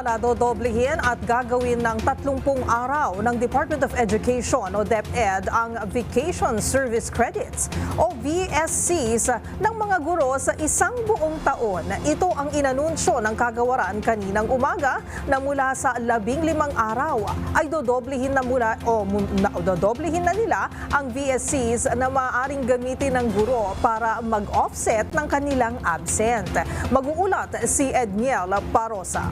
Samantala, dodoblehin at gagawin ng 30 araw ng Department of Education o DepEd ang Vacation Service Credits o VSCs ng mga guro sa isang buong taon. Ito ang inanunsyo ng kagawaran kaninang umaga na mula sa 15 araw ay dodoblehin na nila ang VSCs na maaaring gamitin ng guro para mag-offset ng kanilang absent. Mag-uulat si Edniel Parosa.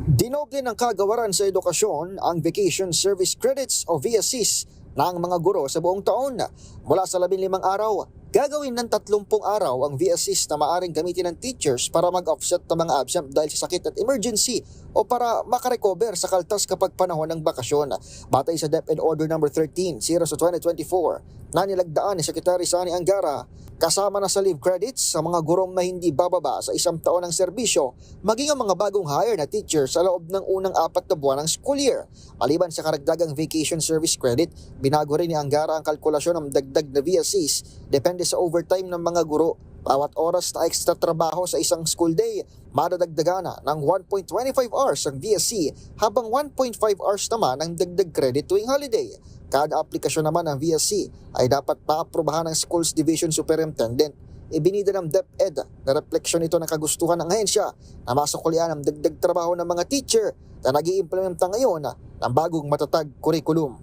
Dinoble ng kagawaran sa edukasyon ang Vacation Service Credits o VSCs ng mga guro sa buong taon. Mula sa 15 araw, gagawin ng 30 araw ang VSCs na maaaring gamitin ng teachers para mag-offset ng mga absent dahil sa sakit at emergency o para makarecover sa kaltas kapag panahon ng bakasyon. Batay sa DepEd Order No. 13, 0/2024, na nilagdaan ni Secretary Sani Angara, kasama na sa leave credits sa mga gurong na hindi bababa sa 1 taon ng serbisyo, maging ang mga bagong hire na teachers sa loob ng unang 4 na buwan ng school year. Maliban sa karagdagang vacation service credit, binago rin ni Angara ang kalkulasyon ng dagdag na VSCs depende sa overtime ng mga guro. Bawat oras na extra trabaho sa isang school day, madadagdagan na ng 1.25 hours ang VSC habang 1.5 hours naman ang dagdag credit tuwing holiday. Kada aplikasyon naman ng VSC ay dapat paaprubahan ng Schools Division Superintendent. Ibinida ng DepEd na refleksyon ito ng kagustuhan ng ahensya na masuklian ang dagdag trabaho ng mga teacher na nag-iimplementa ngayon ng bagong matatag kurikulum.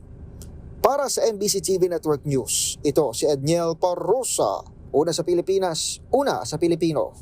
Para sa MBC TV Network News, ito si Edniel Parosa. Una sa Pilipinas, una sa Pilipino.